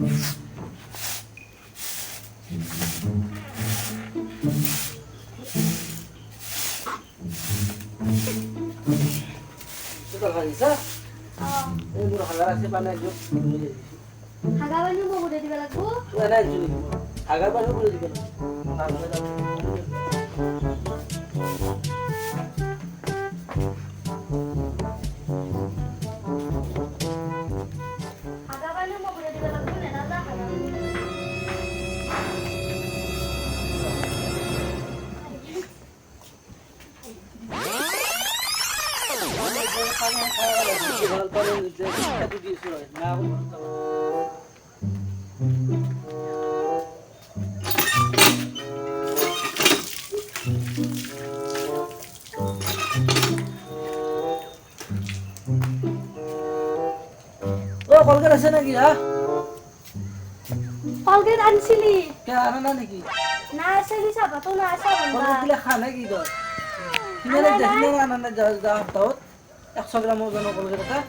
Sudah kan isa? Ini murah hagar sih panen juk. Hagawan mo udah di balaku. Ada juk. Hagar panen boleh juga. Hagawan mo udah di balaku na nada hagawan. Oh, Colgate আছে নাকি হা? Colgate আনছিলি? কে আনা না নাকি? না আসলি সাবা তো না আসা কলগেট বন্ধা। দিলে খা নাকি তো? কিনে দেখলে আনা না যা হতাও 100 গ্রাম ওজন কলগেট এটা।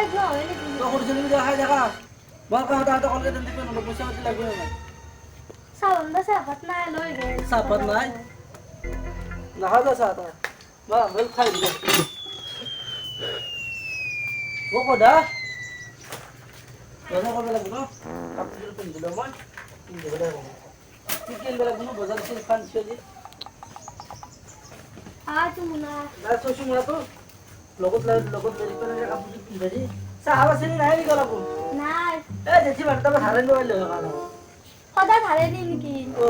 এক না হয় নাকি? তো করছিলি যা খাই দেখা। বল কা হতা কলগেট দিতে না পয়সা হতে লাগবে না। সাবন্ধা সাবাত না লই গে। সাপাত নাই? না হাদা সাতা। বা মেল খাই দিও। ও কোডা? বাজার করবে লাগবে না? কাপড় কিনে দিল মই। কিনে দিল। কি কিনবে লাগবে না বাজার থেকে খান চলি। আজ মুনা। না তো শুনলা তো লগত দেরি করে কাপড় কিনবে জি। সাহাবা সেনি নাই নি গলাবো। নাই। এ দেখি বাড়িতে হারাই লইলে কালো। সদা ধারে নি নাকি? ও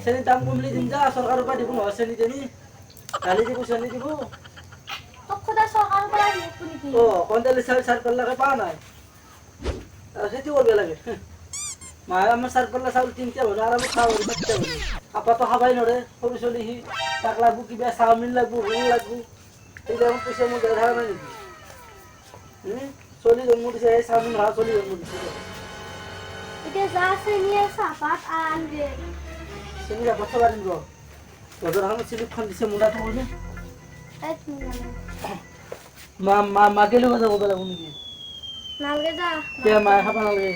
সেনি দাম কমলি দিন যা সরকার পা দিব না সেনি দেনি। কালি দিব সেনি দিব। তো খোদা সরকার পৰা নিকু নাকি? ও কোনটালি সার করলে পা নাই। সেটি করবে লাগে। মা আমার সার করলে চাউল তিনটা হলো আর আমি খাওয়ার বাচ্চা হলো। আপা তো খাবাই নরে সরু চলি হি তাক লাগবো কিবা চাউমিন লাগবো রোল লাগবো। এই যেমন পয়সা মো দেড় হাজার নাই নাকি? চলি জন্ম দিছে এই চাউমিন হা চলি জন্ম দিছে। এতিয়া যা আছে নিয়ে সাবাত আনগে। সেনি যাব তো পারিম গো। তোদের হামে সিলিপখান দিছে মুড়া তো বলে। এক মুনা। মাকে লগে যাব বলে নাকি? নালগে যা। কে মা খাবা নালগে?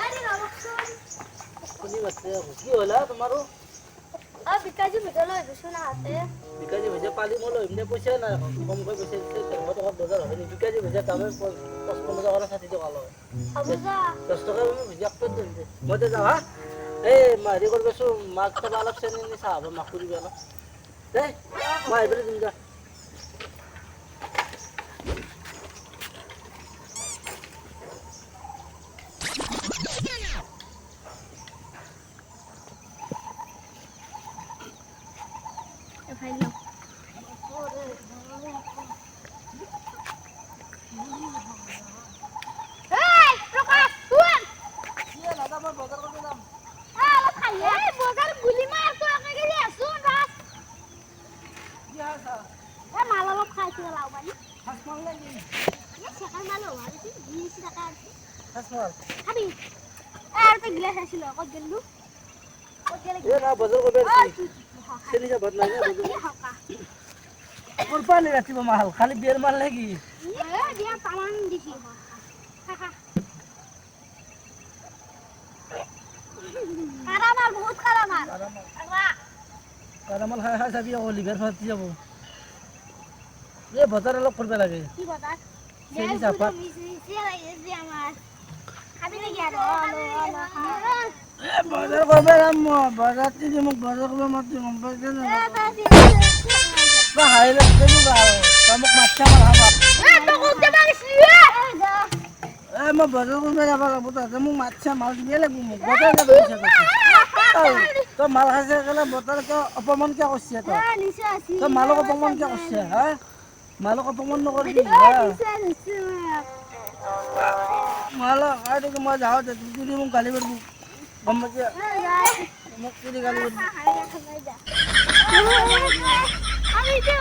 আরে বাবুন। কোনি বাচ্চা কি হলা তোমারও? আ বিকাজি ভিডিও লই দিছো না হাতে। বিকাজি ভেজা পালি মলো এমনি পয়সা না কম করে পয়সা দিতে 100 টাকা বাজার হবে নি বিকাজি ভেজা দামে 55 টাকা 60 টাকা ভালো হয় আবু যা। 10 টাকা আমি ভেজা করে দিন দে মতে যাও হ্যাঁ এ মারি করবে সো মাছ তো আলাপ সেনে নি সাহাব মাকুরি গেল এই মা এবারে দিন যা এ ফাইল। এই প্রকাশ শুন। কি দাদা আমার বাজার করতে নাম এই বজার গুলি মার তো আগে গেলি শুন বাস। কি হাসা এ মাল অলপ খাইছি লাও বানি। হাস মাল লাগি এ সেখান মাল আর কি 20 টাকা আছে। হাস মাল খাবি আর তো গ্লাস আছিল কত গেলু কত গেল এ না বাজার করবে সেনি যা বদলাই না কোন পানি রাখিব মাল খালি বিয়ের মাল লাগি এ দিয়া তামান দিছি খা কারামাল বহুত কারামাল কারামাল খাই খাই যাবি ও লিভার ফাটি যাব এ বাজার অলপ করবে লাগে কি বাজার সেনি চাপাত মিছি লাগি আমার খাবি নাকি আর এ বাজার করবে রাম বাজার থেকে মোক বাজার করবে মাতি গম পাইছে না বা হাই লাগছে নি বা মোক মাছা মাল হাবা এ মই বাজার করবে যাবা লাগব তাতে মোক মাছা মাল দিবে লাগব মোক বাজার যাব ইচ্ছা করছে তো মাল খাইছে গেলে বতর কে অপমান কে করছে তো তো মালক অপমান কে করছে হ্যাঁ মালক অপমান নকরবি হ্যাঁ মালক আরে কি মই যাও তুই মোক গালি করবি গম পাইছে মোক তুই গালি করবি আমি যে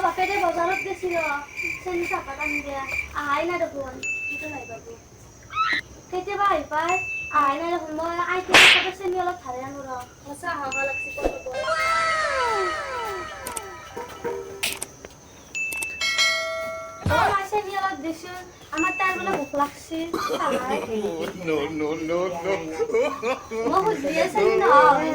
বাপেৰে বজাৰত গৈছিল চেনি চাহপাত আনি দিয়া আহাই নাই দেখোন কেতিয়াবা আহি পাই আহাই নাই দেখোন মই আইতাৰ চেনি অলপ ধাৰে আনো ৰ চাহ খাব লাগছি চেনি অলপ দিছো আমাৰ তাৰ বোলে ভোক লাগছি মই বুজিয়ে চেনি নহয়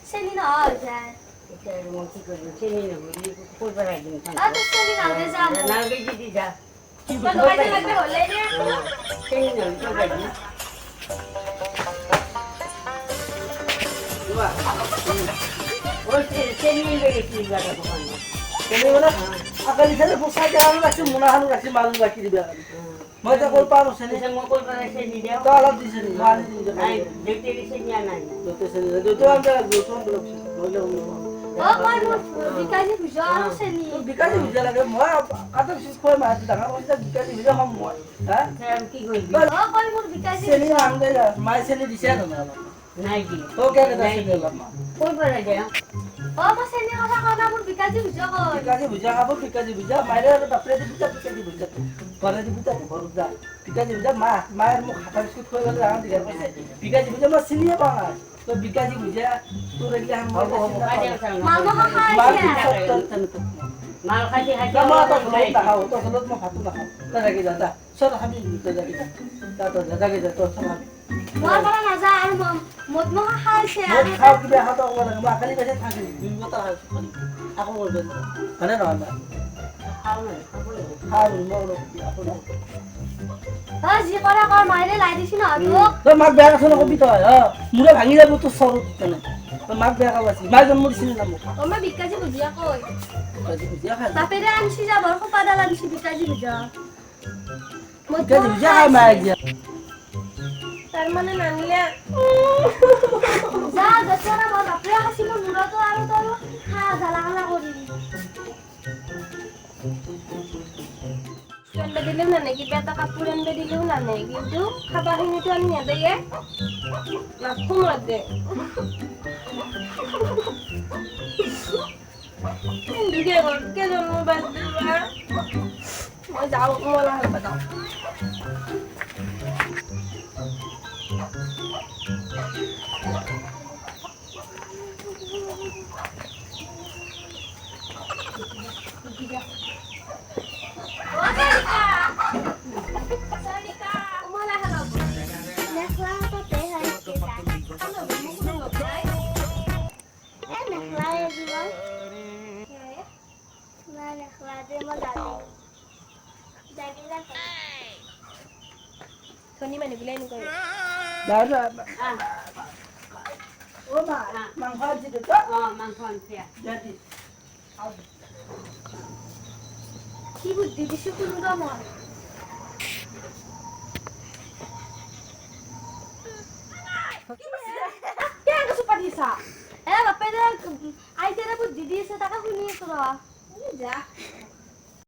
চেনি নহয় যায় মই তো কল পাৰো চেনি মই কল পাৰা চেনি দিও তো অলপ দিছে নি মানি দিছে নাই দেখতে চেনি নাই দতে চেনি দতে আমরা দুটো ব্লক নইলে মই বিকাজি বুঝা আৰু চেনি বিকাজি বুঝা লাগে মই আটা বিশেষ কই মাছ ডাঙৰ হৈছে বিকাজি বুঝা হম মই হ্যাঁ কি কৰিবি কই মোৰ বিকাজি চেনি আনগে যা মাই চেনি দিছে না নাই কি তো কে কে চেনি দিলাম কল পাৰা দে মই চেনি কথা কনা মোৰ বিকাজি বুঝা কই বিকাজি বুঝা খাবো বিকাজি বুঝা মাইরে বাপরে দি বিকাজি বুঝা পরে দি বিকাজি ভরু যা বিকাজি বুঝা মায়ের মুখ হাতা বিস্কুট কই গেল জানা দিগা কইছে বিকাজি বুঝা মই চিনিয়ে পাও না তো বিকাজি বুঝা তোর এগলা হাম মামা খাইছে মাল খাইছে খাইছে মা তো খাই খাও তো হলত মই ভাত না খাও তা লাগি যা তা সর হাবি তো লাগি যা তা তো জাগে যা তো সর হাবি মই বলা না যা আৰু মত মহা খাইছে মত খাও কিবা হাত ওলা মা খালি বেছে থাকি দুই কথা আছে আকো বলবে মানে না খাও না খাও মগলো আপন যি কৰা কৰ মাইলে লাই দিছি না তো মাক বেয়া কথা নকবি তই মুৰে ভাঙি যাব তো সৰু তেনে তো মাক বেয়া কাবাছি মা জন্ম দিছিল না মোক মই বিকাজি বুঝিয়া কই বিকাজি বুঝা খাই বাপেৰে আনছি যাব খোপাডা লাগিছি বিকাজি বুঝা বিকাজি বুঝা খাই মা দিয়া তাৰ মানে নানিলে যা গছৰা মই বাপেৰে হাসিব মুৰতো আৰু তই খা জালা জালা কৰিবি আনবে দিলেও নানে কিবা এটা কাপোৰ আনবে দিলেও নানে কিন্তু খাবাখিনিতো আনি নেদেয়ে নাখুম লাগে দুগে গলকে জন্ম বাদ দিবা মই যাওঁ মলা হ'ব যাওঁ Tony mana bila ni kau? দাদা ও মা মাংস দিতে তো মাংস আনছে দাদি কি বুদ্ধি দিছি কোনো রকম কে কিছু পাঠিয়েছা বাপেরে আইতেরে বুদ্ধি দিয়েছে টাকা শুনিয়ে তো যা